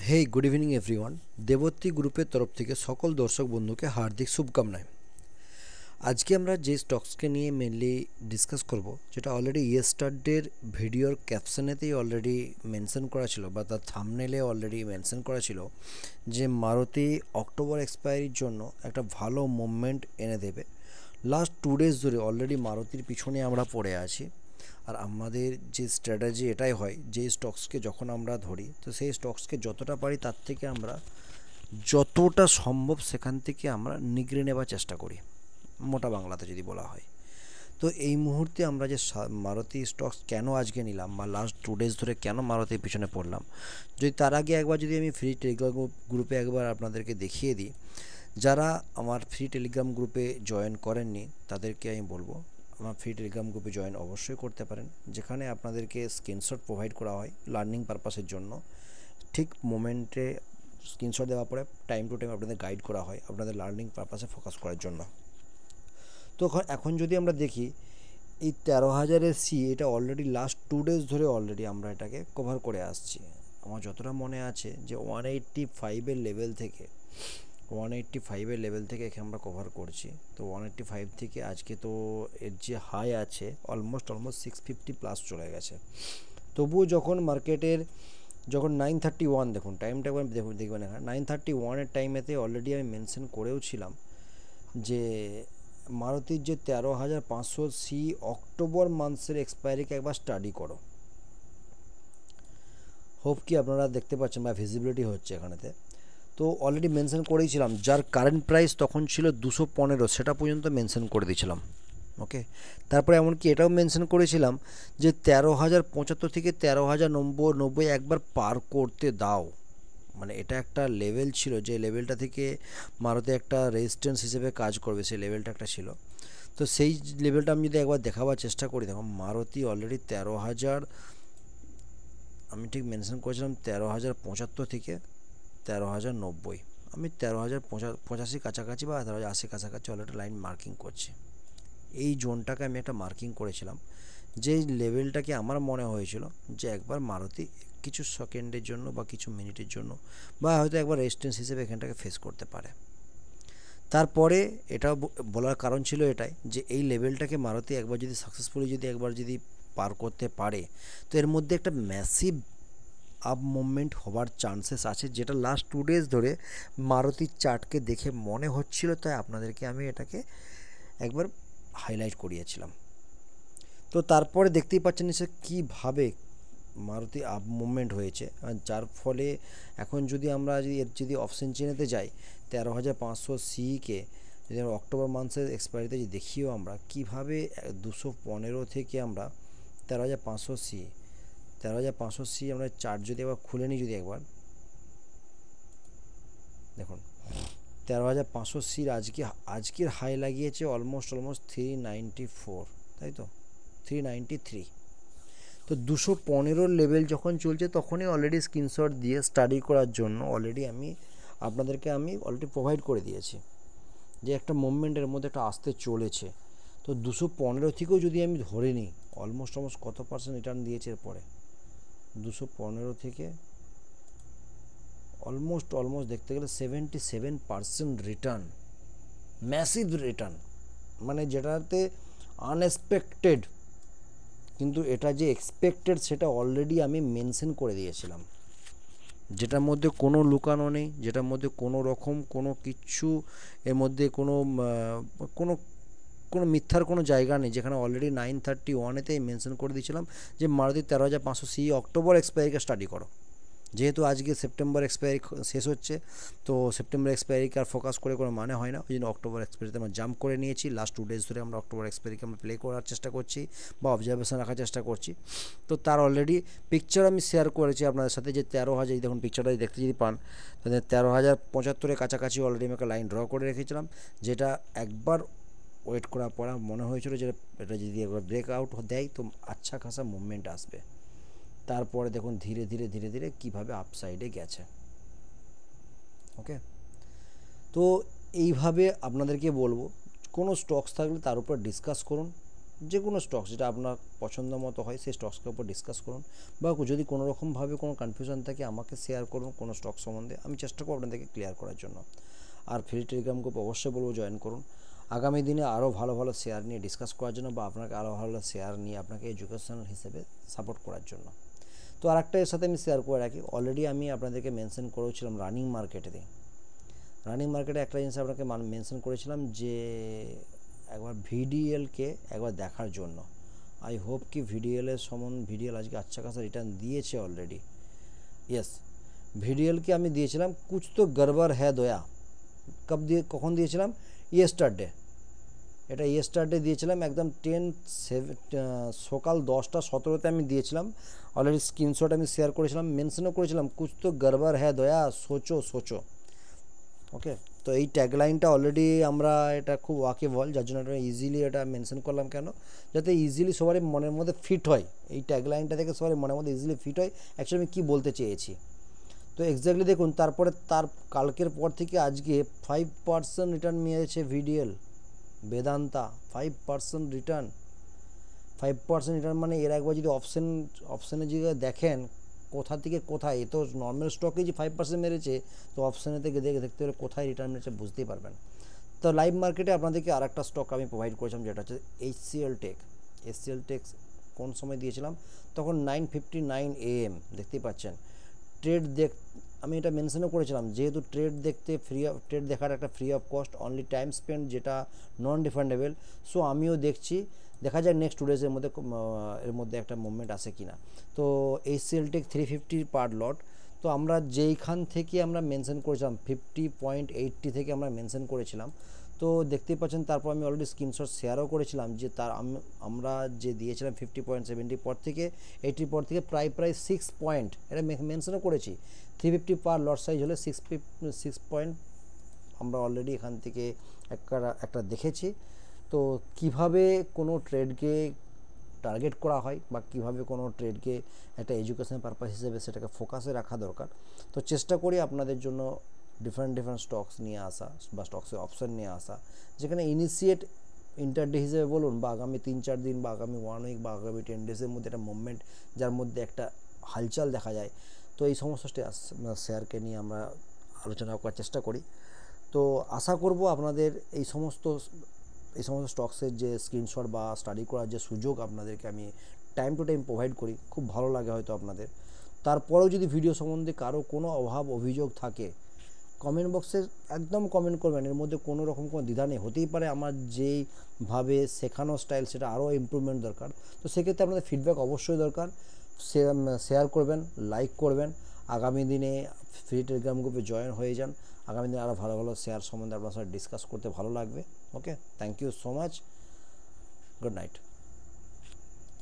হেই good evening everyone. Debatri গ্রুপের তরফ থেকে সকল দর্শক বন্ধুকে হার্দিক শুভকামনায়। আজকে আমরা যে স্টকসকে নিয়ে মেনলি ডিসকাস করব, যেটা অলরেডি ইয়েস্টারডের ভিডিওর ক্যাপশনেতেই অলরেডি মেনশন করা ছিল বা তার থাম্বনেলে অলরেডি মেনশন করা ছিল যে মারুতি অক্টোবর এক্সপায়ারির জন্য একটা ভালো মুভমেন্ট এনে দেবে। লাস্ট 2 ডেজ ধরে অলরেডি মারুতির পিছনে আমরা পড়ে আছি। আর আমাদের যে স্ট্র্যাটেজি এটাই হয়, যে স্টকসকে যখন আমরা ধরি তো সেই স্টকসকে যতটা পারি তার থেকে আমরা যতটা সম্ভব সেখান থেকে আমরা নিগড়ে নেবার চেষ্টা করি, মোটা বাংলাতে যদি বলা হয়। তো এই মুহূর্তে আমরা যে মারুতি স্টকস কেন আজকে নিলাম বা লাস্ট 2 ডেজ ধরে কেন মারুতির পিছনে পড়লাম, যদি তার আগে একবার যদি আমি ফ্রি টেলিগ্রাম গ্রুপে একবার আপনাদেরকে দেখিয়ে দিই। যারা আমার ফ্রি টেলিগ্রাম গ্রুপে জয়েন করেননি তাদেরকে আমি বলবো আমার ফ্রি টেলিগ্রাম গ্রুপে জয়েন অবশ্যই করতে পারেন, যেখানে আপনাদেরকে স্ক্রিনশট প্রোভাইড করা হয় লার্নিং পারপাসের জন্য। ঠিক মোমেন্টে স্ক্রিনশট দেওয়ার পরে টাইম টু টাইম আপনাদের গাইড করা হয় আপনাদের লার্নিং পারপাসে ফোকাস করার জন্য। তো এখন যদি আমরা দেখি এই 13,000-এর সি, এটা অলরেডি লাস্ট 2 ডেজ ধরে অলরেডি আমরা এটাকে কভার করে আসছি। আমার যতটা মনে আছে যে 185-এর লেভেল থেকে 185-এর লেভেল থেকে এখানে আমরা কভার করছি। তো 185 থেকে আজকে তো এর যে হাই আছে অলমোস্ট 650 প্লাস চলে গেছে। তবুও যখন মার্কেটের যখন 931, দেখুন টাইমটা একবার দেখবেন, এখানে 931-এর টাইমেতে অলরেডি আমি মেনশন করেও ছিলাম যে মারুতির যে 13,500 সি অক্টোবর মান্থসের এক্সপায়ারিকে একবার স্টাডি করো। হোপ কি আপনারা দেখতে পাচ্ছেন বা ভিজিবিলিটি হচ্ছে এখানেতে। তো অলরেডি মেনশন করেইছিলাম, যার কারেন্ট প্রাইস তখন ছিল 215, সেটা পর্যন্ত মেনশন করে দিয়েছিলাম। ওকে, তারপরে এমনকি এটাও মেনশন করেছিলাম যে 13,075 থেকে 13,090 একবার পার করতে দাও। মানে এটা একটা লেভেল ছিল, যে লেভেলটা থেকে মারুতি একটা রেজিস্ট্যান্স হিসেবে কাজ করবে, সেই লেভেলটা একটা ছিল। তো সেই লেভেলটা আমি যদি একবার দেখাবার চেষ্টা করি, দেখো মারুতি অলরেডি 13,000, আমি ঠিক মেনশন করেছিলাম 13,075 থেকে 13,090, আমি 13,085 কাছাকাছি বা 13,080 কাছাকাছি অলরেডি লাইন মার্কিং করছি। এই জোনটাকে আমি একটা মার্কিং করেছিলাম, যে লেভেলটাকে আমার মনে হয়েছিল যে একবার মারুতি কিছু সেকেন্ডের জন্য বা কিছু মিনিটের জন্য বা হয়তো একবার রেজিস্ট্যান্স হিসেবে এখানটাকে ফেস করতে পারে। তারপরে এটা বলার কারণ ছিল এটাই যে এই লেভেলটাকে মারুতি একবার যদি সাকসেসফুলি একবার যদি পার করতে পারে, তো এর মধ্যে একটা ম্যাসিভ আপ মুভমেন্ট হওয়ার চান্সেস আছে, যেটা লাস্ট 2 ডেজ ধরে মারুতির চার্টকে দেখে মনে হচ্ছিল। তাই আপনাদেরকে আমি এটাকে একবার হাইলাইট করিয়েছিলাম। তো তারপরে দেখতেই পাচ্ছেন সে কীভাবে মারুতি আপ মুভমেন্ট হয়েছে, যার ফলে এখন যদি আমরা যদি অপশন চেনেতে যাই 13,500 সিকে যদি আমরা অক্টোবর মাসের এক্সপায়ারিতে যদি দেখিও আমরা কীভাবে 215 থেকে আমরা 13,500 সি 13,500 সি আমরা চার্ট যদি একবার খুলে নিই, যদি একবার দেখুন 13,500 সির আজকের হাই লাগিয়েছে অলমোস্ট 394, তাই তো 393। তো 215 লেভেল যখন চলছে তখনই অলরেডি স্ক্রিনশট দিয়ে স্টাডি করার জন্য অলরেডি আপনাদেরকে অলরেডি প্রোভাইড করে দিয়েছি যে একটা মুভমেন্টের মধ্যে একটা আসতে চলেছে। তো 215 থেকেও যদি আমি ধরে নিই অলমোস্ট কত পার্সেন্ট রিটার্ন দিয়েছে এরপরে, 215 থেকে অলমোস্ট দেখতে গেলে 77% রিটার্ন, ম্যাসিভ রিটার্ন, মানে যেটাতে আনএক্সপেক্টেড, কিন্তু এটা যে এক্সপেক্টেড সেটা অলরেডি আমি মেনশন করে দিয়েছিলাম, যেটার মধ্যে কোনো লুকানো নেই, যেটার মধ্যে কোনো রকম কোনো কিচ্ছু এর মধ্যে কোনো কোনো কোনো মিথ্যার কোনো জায়গা নেই, যেখানে অলরেডি 931-এতেই মেনশন করে দিয়েছিলাম যে মারুতি 13,500 সি অক্টোবর এক্সপায়ারিকে স্টাডি করো। যেহেতু আজকে সেপ্টেম্বর এক্সপায়ারি শেষ হচ্ছে, তো সেপ্টেম্বর এক্সপায়ারিকে আর ফোকাস করে কোনো মানে হয় না, ওই জন্য অক্টোবর এক্সপায়ারিতে আমরা জাম্প করে নিয়েছি। লাস্ট 2 ডেজ ধরে আমরা অক্টোবর এক্সপায়ারিকে আমরা প্লে করার চেষ্টা করছি বা অবজারভেশন রাখার চেষ্টা করছি। তো তার অলরেডি পিকচার আমি শেয়ার করেছি আপনাদের সাথে, যে 13,000 দেখুন পিকচারটা দেখতে যদি পান, তাহলে 13,075-এর কাছাকাছি অলরেডি আমি একটা লাইন ড্র করে রেখেছিলাম, যেটা একবার ওয়েট করার পর মনে হয়েছিল যে এটা যদি একবার ব্রেক আউট দেয় তো আচ্ছা খাসা মুভমেন্ট আসবে। তারপরে দেখুন ধীরে ধীরে কীভাবে আপসাইডে গেছে। ওকে, তো এইভাবে আপনাদেরকে বলবো কোনো স্টকস থাকলে তার উপর ডিসকাস করুন, যে কোনো স্টকস যেটা আপনার পছন্দ মতো হয় সেই স্টকসের উপর ডিসকাস করুন, বা যদি কোনো রকমভাবে কোনো কনফিউশন থাকে আমাকে শেয়ার করুন কোনো স্টক সম্বন্ধে, আমি চেষ্টা করব আপনাদেরকে ক্লিয়ার করার জন্য। আর ফ্রি টেলিগ্রাম গ্রুপ অবশ্যই বলবো জয়েন করুন আগামী দিনে আরও ভালো ভালো শেয়ার নিয়ে ডিসকাস করার জন্য, বা আপনাকে আরও ভালো শেয়ার নিয়ে আপনাকে এডুকেশনাল হিসেবে সাপোর্ট করার জন্য। তো আরেকটা এর সাথে আমি শেয়ার করে রাখি, অলরেডি আমি আপনাদেরকে মেনশন করেছিলাম রানিং মার্কেটে একটা জিনিস আপনাকে মেনশন করেছিলাম যে একবার ভিডিএলকে একবার দেখার জন্য। আই হোপ কি ভিডিএলের ভিডিএল আজকে আচ্ছা খাসা রিটার্ন দিয়েছে অলরেডি। ইয়েস, ভিডিএলকে আমি দিয়েছিলাম কুছ তো গড়বড় হ্যায় দয়া। কখন দিয়েছিলাম? ইয়েস্টারডে। এটা ইয়েস্টারডে দিয়েছিলাম একদম সকাল 10:17 আমি দিয়েছিলাম। অলরেডি স্ক্রিনশট আমি শেয়ার করেছিলাম, মেনশনও করেছিলাম কুছ তো গড়বড় হ্যায় দয়া, সোচো। ওকে, তো এই ট্যাগলাইনটা অলরেডি আমরা এটা খুব ওয়াকিবল, যার জন্য এটা ইজিলি এটা মেনশন করলাম। কেন? যাতে ইজিলি সবারই মনের মধ্যে ফিট হয়, এই ট্যাগলাইনটা থেকে সবারই মনের মধ্যে ইজিলি ফিট হয় অ্যাকচুয়ালি আমি কী বলতে চেয়েছি। তো এক্স্যাক্টলি দেখুন, তারপরে তার কালকের পর থেকে আজকে 5% রিটার্ন নিয়েছে ভিডিএল, বেদান্তা 5% রিটার্ন। 5% রিটার্ন মানে এর একবার যদি অপশানের জায়গায় দেখেন কোথা থেকে কোথায়, এ তো নর্মাল স্টকে যে 5% মেরেছে, তো অপশানে থেকে দেখতে হলে কোথায় রিটার্ন মেরেছে বুঝতেই পারবেন। তো লাইভ মার্কেটে আপনাদেরকে আর একটা স্টক আমি প্রোভাইড করেছিলাম, যেটা হচ্ছে HCL টেক। কোন সময় দিয়েছিলাম? তখন 9:59 AM, দেখতেই পাচ্ছেন। আমি এটা মেনশনও করেছিলাম, যেহেতু ট্রেড দেখার একটা free of cost, only time spend, যেটা নন রিফান্ডেবল। সো আমিও দেখছি, দেখা যাক নেক্সট 2 ডেজের মধ্যে এর মধ্যে একটা মুভমেন্ট আসে কিনা। তো HCL টেক 350 পার লট। তো আমরা যেইখান থেকে আমরা মেনশন করেছিলাম 50.80 থেকে আমরা মেনশন করেছিলাম, তো দেখতেই পাচ্ছেন। তারপর আমি অলরেডি স্ক্রিনশট শেয়ারও করেছিলাম যে আমরা যে দিয়েছিলাম 50.70 পর থেকে 80 পর থেকে প্রায় 6 পয়েন্ট, এটা মেনশনও করেছি। 350 পার লট সাইজ হলে 6 পয়েন্ট আমরা অলরেডি এখান থেকে একটা দেখেছি। তো কিভাবে কোনো ট্রেডকে টার্গেট করা হয়, বা কীভাবে কোনো ট্রেডকে একটা এডুকেশন পারপাস হিসেবে সেটাকে ফোকাসে রাখা দরকার। তো চেষ্টা করি আপনাদের জন্য ডিফারেন্ট স্টকস নিয়ে আসা, বা স্টকসের অপশান নিয়ে আসা, যেখানে ইনিশিয়েট ইন্টারডে হিসেবে বলুন, বা আগামী 3-4 দিন, বা আগামী 1 উইক, বা আগামী 10 ডেজের মধ্যে একটা মুভমেন্ট, যার মধ্যে একটা হালচাল দেখা যায়। তো এই সমস্ত শেয়ারকে নিয়ে আমরা আলোচনা করার চেষ্টা করি। তো আশা করব আপনাদের এই সমস্ত স্টকসের যে স্ক্রিনশট বা স্টাডি করার যে সুযোগ আপনাদেরকে আমি টাইম টু টাইম প্রোভাইড করি, খুব ভালো লাগে হয়তো আপনাদের। তারপরেও যদি ভিডিও সম্বন্ধে কারো কোনো অভিযোগ থাকে, কমেন্ট বক্সে একদম কমেন্ট করবেন, এর মধ্যে কোনো রকম কোনো দ্বিধা নেই। হতেই পারে আমার যেইভাবে শেখানো স্টাইল সেটা আরও ইমপ্রুভমেন্ট দরকার, তো সেক্ষেত্রে আপনাদের ফিডব্যাক অবশ্যই দরকার। শেয়ার করবেন, লাইক করবেন। আগামী দিনে ফ্রি টেলিগ্রাম গ্রুপে জয়েন হয়ে যান, আগামী দিনে আরও ভালো ভালো শেয়ার সম্বন্ধে আপনার সাথে ডিসকাস করতে ভালো লাগবে। Okay, thank you so much, good night.